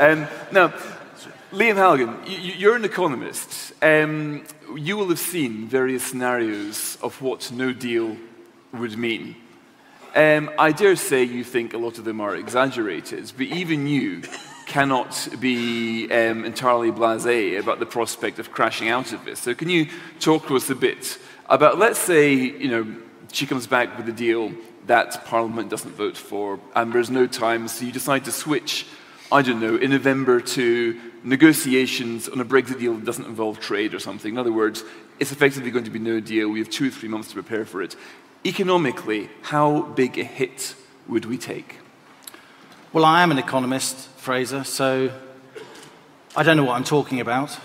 Now, Liam Halligan, you're an economist. You will have seen various scenarios of what no deal would mean. I dare say you think a lot of them are exaggerated, but even you cannot be entirely blasé about the prospect of crashing out of this. So can you talk to us a bit about, let's say, she comes back with a deal that Parliament doesn't vote for, and there's no time, so you decide to switch, I don't know, in November to negotiations on a Brexit deal that doesn't involve trade or something. In other words, it's effectively going to be no deal. We have 2 or 3 months to prepare for it. Economically, how big a hit would we take? Well, I am an economist, Fraser, so I don't know what I'm talking about.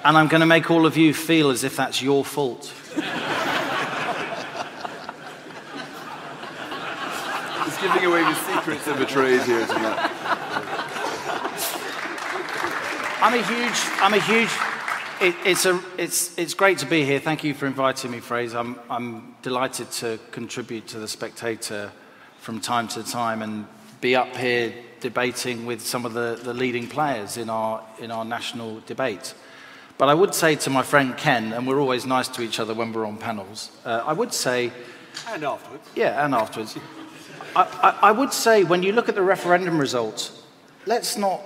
And I'm going to make all of you feel as if that's your fault. Just giving away the secrets of a trade here tonight. It's great to be here. Thank you for inviting me, Fraser. I'm delighted to contribute to the Spectator from time to time and be up here debating with some of the leading players in our national debate. But I would say to my friend Ken, and we're always nice to each other when we're on panels, I would say... And afterwards. Yeah, and afterwards. I would say when you look at the referendum results, let's not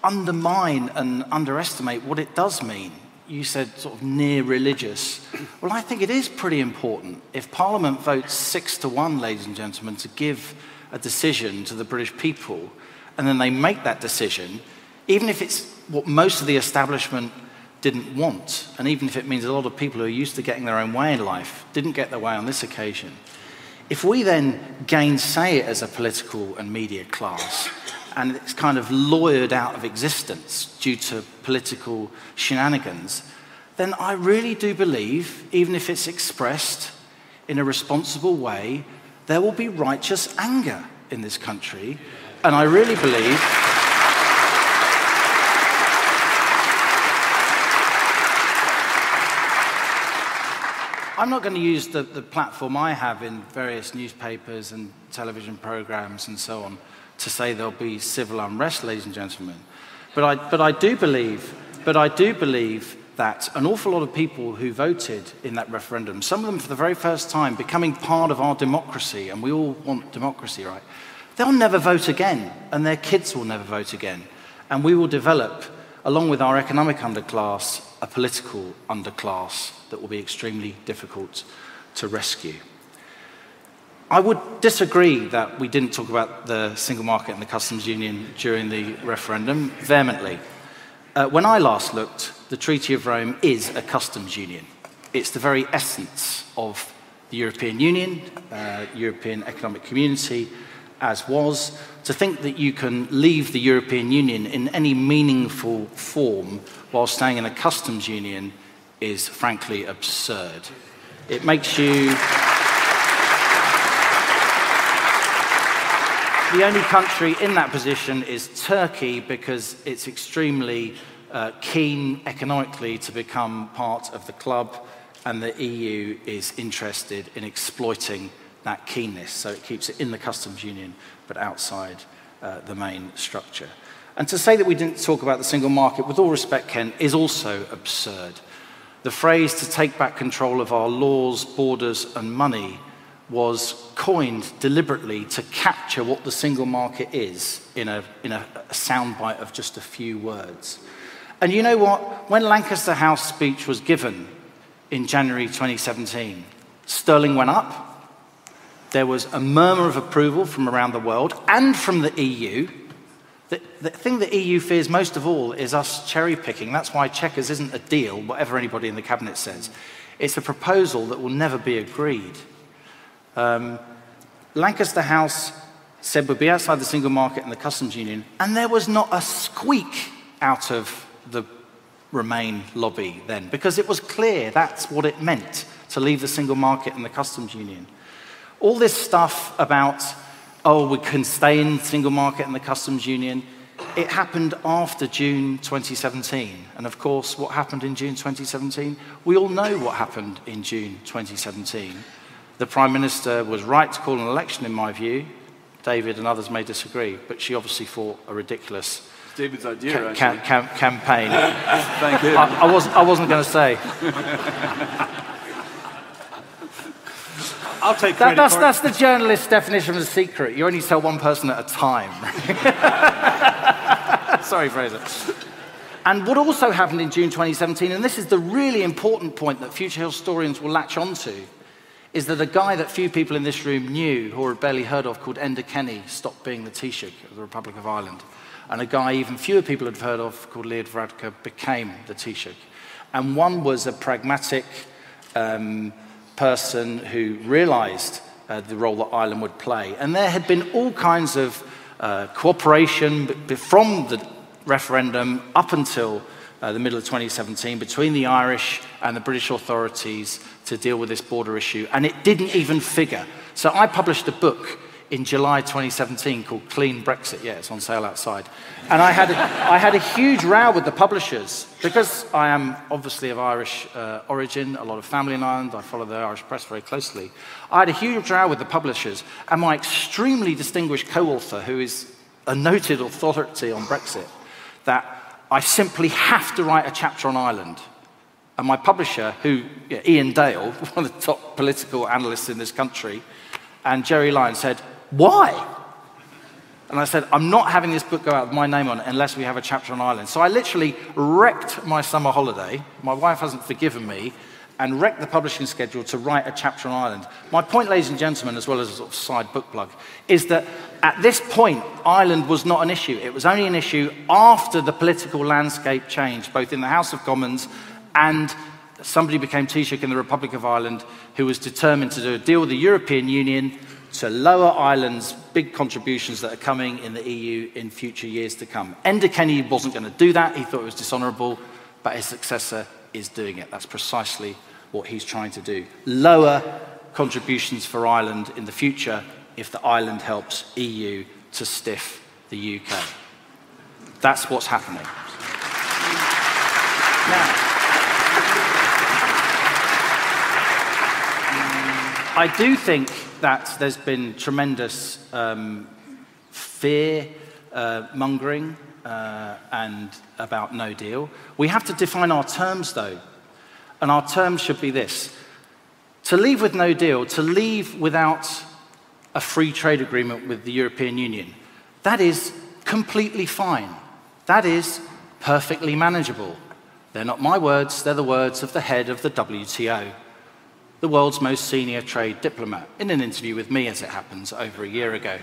undermine and underestimate what it does mean. You said sort of near religious. Well, I think it is pretty important. If Parliament votes 6-1, ladies and gentlemen, to give a decision to the British people, and then they make that decision, even if it's what most of the establishment didn't want, and even if it means a lot of people who are used to getting their own way in life didn't get their way on this occasion, if we then gainsay it as a political and media class, and it's kind of lawyered out of existence due to political shenanigans, then I really do believe, even if it's expressed in a responsible way, there will be righteous anger in this country. And I really believe... I'm not going to use the platform I have in various newspapers and television programs and so on to say there'll be civil unrest, ladies and gentlemen. But I do believe that an awful lot of people who voted in that referendum, some of them for the very first time becoming part of our democracy, and we all want democracy, right? They'll never vote again, and their kids will never vote again. And we will develop, along with our economic underclass, a political underclass that will be extremely difficult to rescue. I would disagree that we didn't talk about the single market and the customs union during the referendum vehemently. When I last looked, the Treaty of Rome is a customs union. It's the very essence of the European Union, European Economic Community, as was. To think that you can leave the European Union in any meaningful form while staying in a customs union is frankly absurd. It makes you... The only country in that position is Turkey because it's extremely keen economically to become part of the club, and the EU is interested in exploiting that keenness. So it keeps it in the customs union but outside the main structure. And to say that we didn't talk about the single market, with all respect, Ken, is also absurd. The phrase to take back control of our laws, borders and money was coined deliberately to capture what the single market is in a soundbite of just a few words. And you know what? When Lancaster House speech was given in January 2017, sterling went up. There was a murmur of approval from around the world and from the EU. The thing the EU fears most of all is us cherry-picking. That's why Chequers isn't a deal, whatever anybody in the cabinet says. It's a proposal that will never be agreed. Lancaster House said we'd be outside the single market and the customs union, and there was not a squeak out of the Remain lobby then, because it was clear that's what it meant to leave the single market and the customs union. All this stuff about, oh, we can stay in the single market and the customs union, it happened after June 2017. And of course, what happened in June 2017? We all know what happened in June 2017. The Prime Minister was right to call an election, in my view. David and others may disagree, but she obviously fought a ridiculous David's idea, campaign. Thank you. I wasn't going to say. I'll take credit for it. That's the journalist's definition of a secret. You only tell one person at a time. Sorry, Fraser. And what also happened in June 2017, and this is the really important point that future historians will latch onto, is that a guy that few people in this room knew or had barely heard of called Enda Kenny stopped being the Taoiseach of the Republic of Ireland. And a guy even fewer people had heard of called Leod Varadkar became the Taoiseach. And one was a pragmatic person who realised the role that Ireland would play. And there had been all kinds of cooperation from the referendum up until the middle of 2017 between the Irish and the British authorities to deal with this border issue, and it didn't even figure. So I published a book in July 2017 called Clean Brexit. Yeah, it's on sale outside. And I had a huge row with the publishers because I am obviously of Irish origin, a lot of family in Ireland, I follow the Irish press very closely. I had a huge row with the publishers, and my extremely distinguished co-author, who is a noted authority on Brexit, that I simply have to write a chapter on Ireland. And my publisher, Ian Dale, one of the top political analysts in this country, and Jerry Lyons said, "Why?" And I said, "I'm not having this book go out with my name on it unless we have a chapter on Ireland." So I literally wrecked my summer holiday. My wife hasn't forgiven me, and wrecked the publishing schedule to write a chapter on Ireland. My point, ladies and gentlemen, as well as a sort of side book plug, is that at this point, Ireland was not an issue. It was only an issue after the political landscape changed, both in the House of Commons and somebody became Taoiseach in the Republic of Ireland who was determined to do a deal with the European Union to lower Ireland's big contributions that are coming in the EU in future years to come. Enda Kenny wasn't going to do that. He thought it was dishonourable, but his successor is doing it. That's precisely what he's trying to do. Lower contributions for Ireland in the future if the Ireland helps EU to stiff the UK. That's what's happening. Now, I do think that there's been tremendous fear mongering and about no deal. We have to define our terms, though. And our terms should be this. To leave with no deal, to leave without a free trade agreement with the European Union, that is completely fine. That is perfectly manageable. They're not my words, they're the words of the head of the WTO, the world's most senior trade diplomat, in an interview with me, as it happens, over a year ago.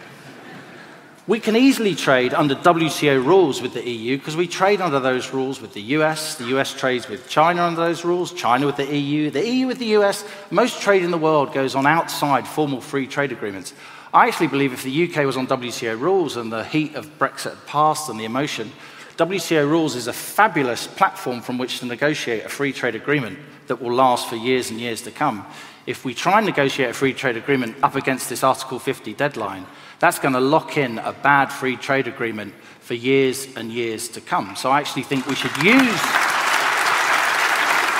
We can easily trade under WTO rules with the EU because we trade under those rules with the US trades with China under those rules, China with the EU with the US. Most trade in the world goes on outside formal free trade agreements. I actually believe if the UK was on WTO rules and the heat of Brexit had passed and the emotion, WTO rules is a fabulous platform from which to negotiate a free trade agreement that will last for years and years to come. If we try and negotiate a free trade agreement up against this Article 50 deadline, that's going to lock in a bad free trade agreement for years and years to come. So I actually think we should use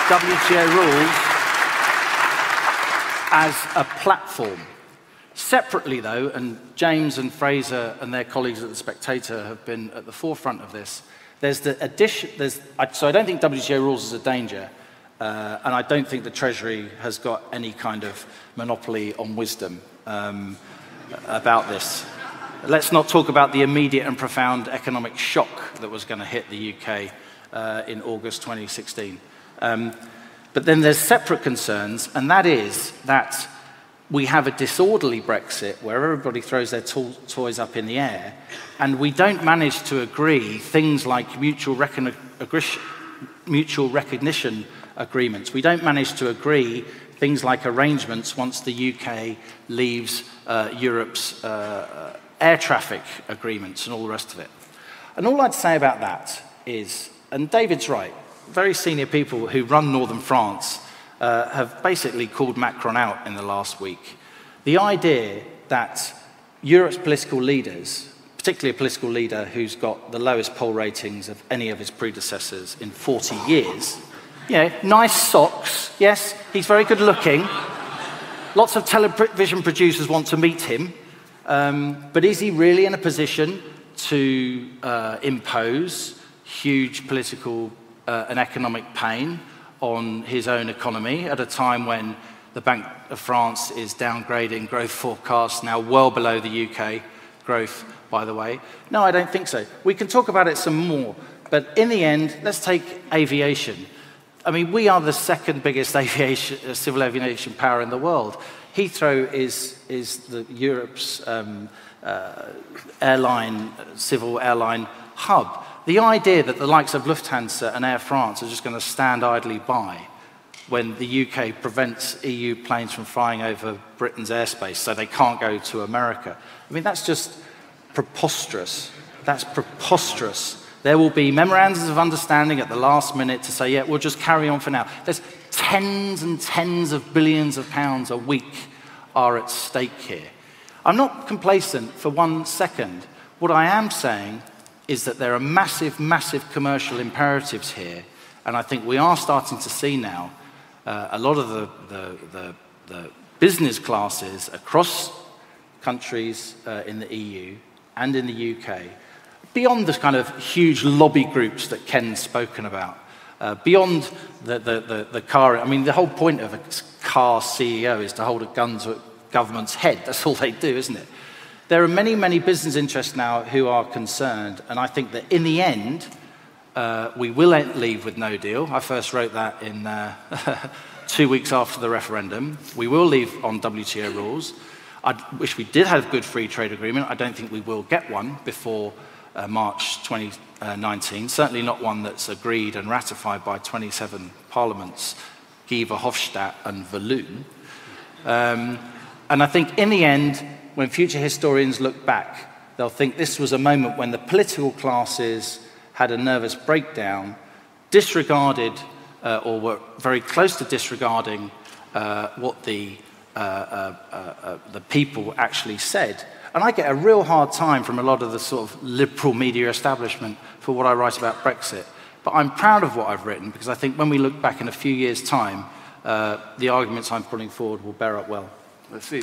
WTO rules as a platform. Separately, though, and James and Fraser and their colleagues at the Spectator have been at the forefront of this, there's the addition, so I don't think WTO rules is a danger, and I don't think the Treasury has got any kind of monopoly on wisdom about this. Let's not talk about the immediate and profound economic shock that was going to hit the UK in August 2016. But then there's separate concerns, and that is that we have a disorderly Brexit where everybody throws their toys up in the air, and we don't manage to agree things like mutual recognition agreements. We don't manage to agree things like arrangements once the UK leaves Europe's air traffic agreements and all the rest of it. And all I'd say about that is, and David's right, very senior people who run northern France have basically called Macron out in the last week. The idea that Europe's political leaders, particularly a political leader who's got the lowest poll ratings of any of his predecessors in 40 years, you know, nice socks, yes, he's very good looking, lots of television producers want to meet him, but is he really in a position to impose huge political and economic pain on his own economy at a time when the Bank of France is downgrading growth forecasts now well below the UK growth, by the way? No, I don't think so. We can talk about it some more, but in the end, let's take aviation. I mean, we are the second biggest civil aviation power in the world. Heathrow is Europe's civil airline hub. The idea that the likes of Lufthansa and Air France are just going to stand idly by when the UK prevents EU planes from flying over Britain's airspace so they can't go to America. I mean, that's just preposterous. That's preposterous. There will be memorandums of understanding at the last minute to say, yeah, we'll just carry on for now. There's tens and tens of billions of pounds a week are at stake here. I'm not complacent for 1 second. What I am saying is that there are massive, massive commercial imperatives here, and I think we are starting to see now a lot of the business classes across countries in the EU and in the UK, beyond the kind of huge lobby groups that Ken's spoken about, beyond the car, I mean, the whole point of a car CEO is to hold a gun to a government's head. That's all they do, isn't it? There are many, many business interests now who are concerned, and I think that in the end, we will leave with no deal. I first wrote that in 2 weeks after the referendum. We will leave on WTO rules. I wish we did have a good free trade agreement. I don't think we will get one before March 2019, certainly not one that's agreed and ratified by 27 parliaments, Guy Verhofstadt and Walloon. And I think in the end, when future historians look back, they'll think this was a moment when the political classes had a nervous breakdown, disregarded or were very close to disregarding what the people actually said. And I get a real hard time from a lot of the sort of liberal media establishment for what I write about Brexit. But I'm proud of what I've written, because I think when we look back in a few years' time, the arguments I'm putting forward will bear up well. Let's see.